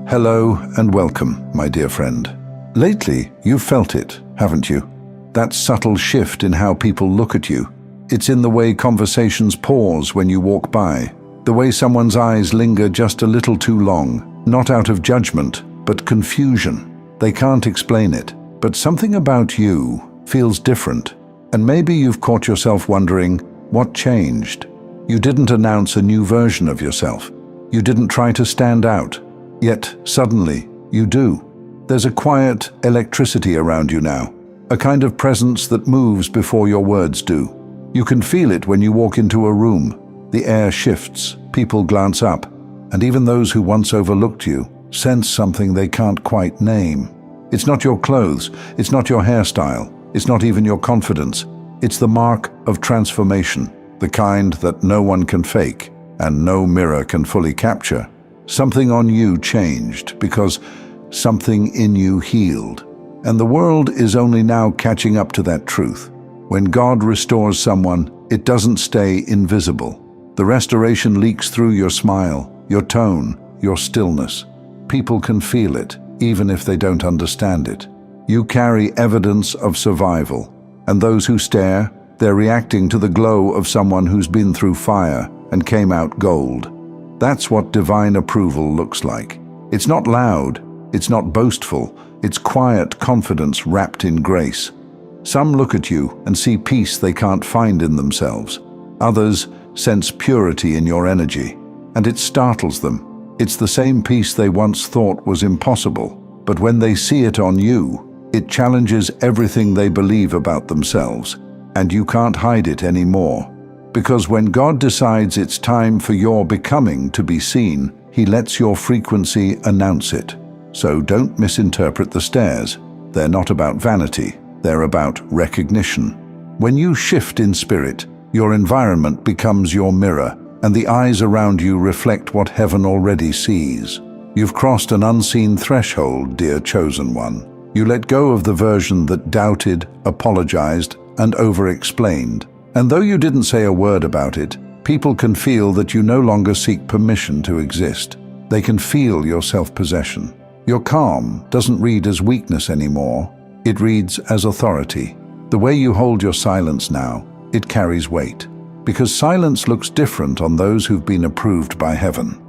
Hello and welcome, my dear friend. Lately, you've felt it, haven't you? That subtle shift in how people look at you. It's in the way conversations pause when you walk by, the way someone's eyes linger just a little too long, not out of judgment, but confusion. They can't explain it, but something about you feels different. And maybe you've caught yourself wondering, what changed? You didn't announce a new version of yourself. You didn't try to stand out. Yet, suddenly, you do. There's a quiet electricity around you now, a kind of presence that moves before your words do. You can feel it when you walk into a room. The air shifts, people glance up, and even those who once overlooked you sense something they can't quite name. It's not your clothes, it's not your hairstyle, it's not even your confidence. It's the mark of transformation, the kind that no one can fake and no mirror can fully capture. Something on you changed because something in you healed. And the world is only now catching up to that truth. When God restores someone, it doesn't stay invisible. The restoration leaks through your smile, your tone, your stillness. People can feel it, even if they don't understand it. You carry evidence of survival, and those who stare, they're reacting to the glow of someone who's been through fire and came out gold. That's what divine approval looks like. It's not loud, it's not boastful, it's quiet confidence wrapped in grace. Some look at you and see peace they can't find in themselves. Others sense purity in your energy, and it startles them. It's the same peace they once thought was impossible, but when they see it on you, it challenges everything they believe about themselves, and you can't hide it anymore. Because when God decides it's time for your becoming to be seen, He lets your frequency announce it. So don't misinterpret the stares. They're not about vanity, they're about recognition. When you shift in spirit, your environment becomes your mirror, and the eyes around you reflect what heaven already sees. You've crossed an unseen threshold, dear chosen one. You let go of the version that doubted, apologized, and over-explained. And though you didn't say a word about it, people can feel that you no longer seek permission to exist. They can feel your self-possession. Your calm doesn't read as weakness anymore. It reads as authority. The way you hold your silence now, it carries weight. Because silence looks different on those who've been approved by heaven.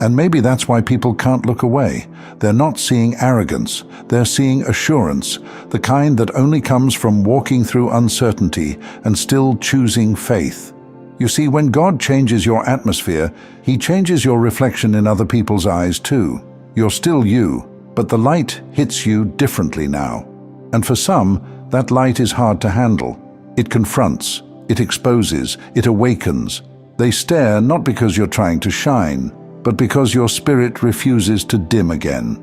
And maybe that's why people can't look away. They're not seeing arrogance, they're seeing assurance, the kind that only comes from walking through uncertainty and still choosing faith. You see, when God changes your atmosphere, He changes your reflection in other people's eyes too. You're still you, but the light hits you differently now. And for some, that light is hard to handle. It confronts, it exposes, it awakens. They stare not because you're trying to shine, but because your spirit refuses to dim again.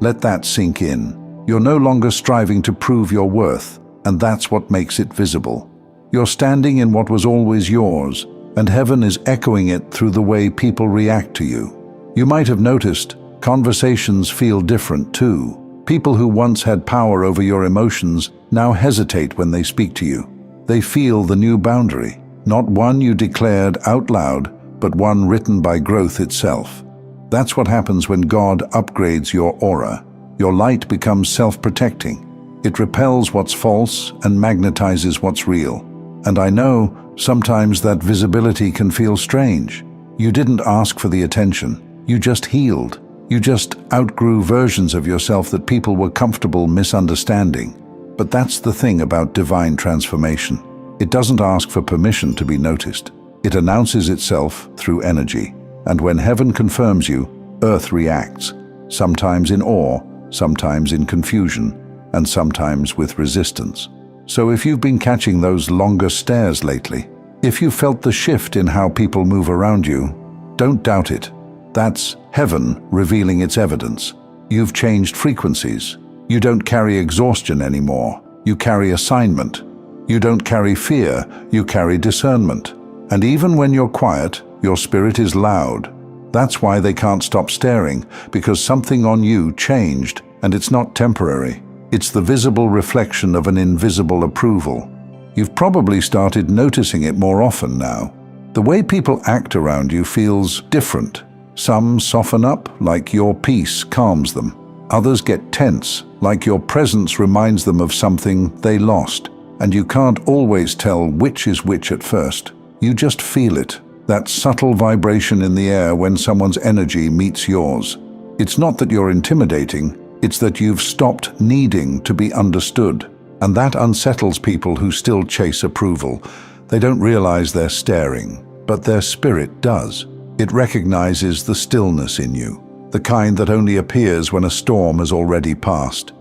Let that sink in. You're no longer striving to prove your worth, and that's what makes it visible. You're standing in what was always yours, and heaven is echoing it through the way people react to you. You might have noticed, conversations feel different too. People who once had power over your emotions now hesitate when they speak to you. They feel the new boundary, not one you declared out loud, but one written by growth itself. That's what happens when God upgrades your aura. Your light becomes self-protecting. It repels what's false and magnetizes what's real. And I know sometimes that visibility can feel strange. You didn't ask for the attention. You just healed. You just outgrew versions of yourself that people were comfortable misunderstanding. But that's the thing about divine transformation. It doesn't ask for permission to be noticed. It announces itself through energy, and when heaven confirms you, earth reacts, sometimes in awe, sometimes in confusion, and sometimes with resistance. So if you've been catching those longer stares lately, if you felt the shift in how people move around you, don't doubt it. That's heaven revealing its evidence. You've changed frequencies. You don't carry exhaustion anymore. You carry assignment. You don't carry fear. You carry discernment. And even when you're quiet, your spirit is loud. That's why they can't stop staring, because something on you changed, and it's not temporary. It's the visible reflection of an invisible approval. You've probably started noticing it more often now. The way people act around you feels different. Some soften up, like your peace calms them. Others get tense, like your presence reminds them of something they lost. And you can't always tell which is which at first. You just feel it, that subtle vibration in the air when someone's energy meets yours. It's not that you're intimidating, it's that you've stopped needing to be understood. And that unsettles people who still chase approval. They don't realize they're staring, but their spirit does. It recognizes the stillness in you, the kind that only appears when a storm has already passed.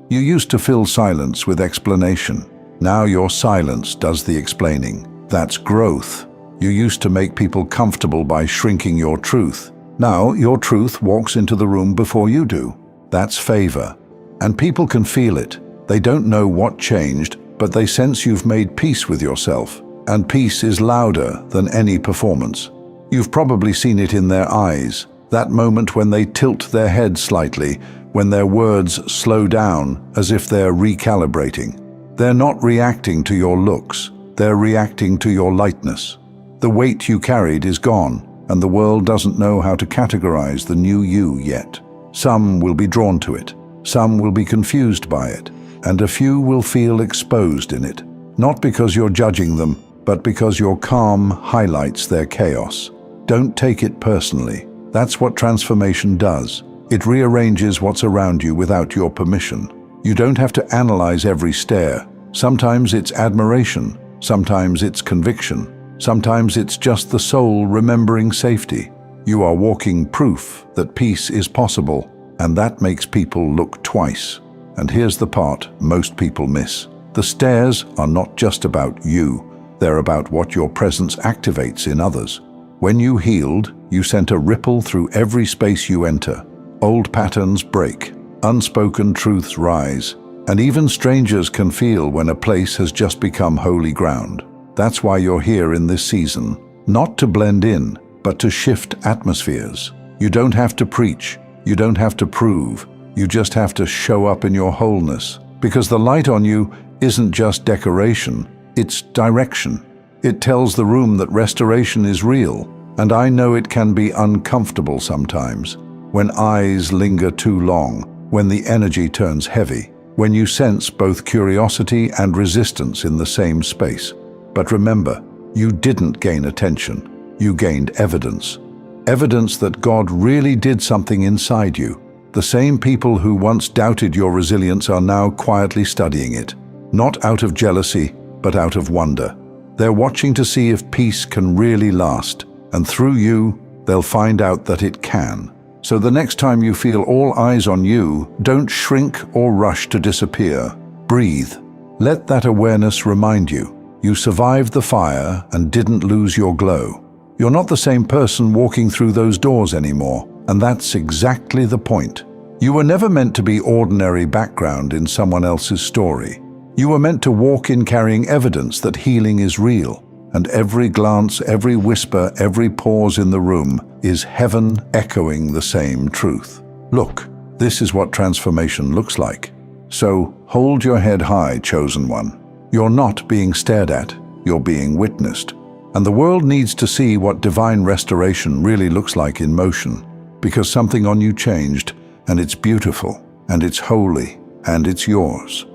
You used to fill silence with explanation. Now your silence does the explaining. That's growth. You used to make people comfortable by shrinking your truth. Now your truth walks into the room before you do. That's favor. And people can feel it. They don't know what changed, but they sense you've made peace with yourself. And peace is louder than any performance. You've probably seen it in their eyes, that moment when they tilt their head slightly, when their words slow down as if they're recalibrating. They're not reacting to your looks, they're reacting to your lightness. The weight you carried is gone, and the world doesn't know how to categorize the new you yet. Some will be drawn to it, some will be confused by it, and a few will feel exposed in it. Not because you're judging them, but because your calm highlights their chaos. Don't take it personally. That's what transformation does. It rearranges what's around you without your permission. You don't have to analyze every stare. Sometimes it's admiration, sometimes it's conviction, sometimes it's just the soul remembering safety. You are walking proof that peace is possible, and that makes people look twice. And here's the part most people miss. The stares are not just about you, they're about what your presence activates in others. When you healed, you sent a ripple through every space you enter. Old patterns break, unspoken truths rise, and even strangers can feel when a place has just become holy ground. That's why you're here in this season, not to blend in, but to shift atmospheres. You don't have to preach, you don't have to prove, you just have to show up in your wholeness, because the light on you isn't just decoration, it's direction. It tells the room that restoration is real, and I know it can be uncomfortable sometimes, when eyes linger too long, when the energy turns heavy, when you sense both curiosity and resistance in the same space. But remember, you didn't gain attention, you gained evidence. Evidence that God really did something inside you. The same people who once doubted your resilience are now quietly studying it, not out of jealousy, but out of wonder. They're watching to see if peace can really last, and through you, they'll find out that it can. So the next time you feel all eyes on you, don't shrink or rush to disappear. Breathe. Let that awareness remind you. You survived the fire and didn't lose your glow. You're not the same person walking through those doors anymore, and that's exactly the point. You were never meant to be ordinary background in someone else's story. You were meant to walk in carrying evidence that healing is real, and every glance, every whisper, every pause in the room is heaven echoing the same truth. Look, this is what transformation looks like. So hold your head high, chosen one. You're not being stared at, you're being witnessed. And the world needs to see what divine restoration really looks like in motion, because something on you changed, and it's beautiful, and it's holy, and it's yours.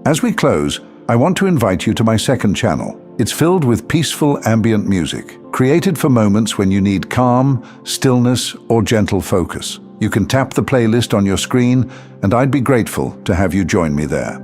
As we close, I want to invite you to my second channel. It's filled with peaceful ambient music, created for moments when you need calm, stillness, or gentle focus. You can tap the playlist on your screen, and I'd be grateful to have you join me there.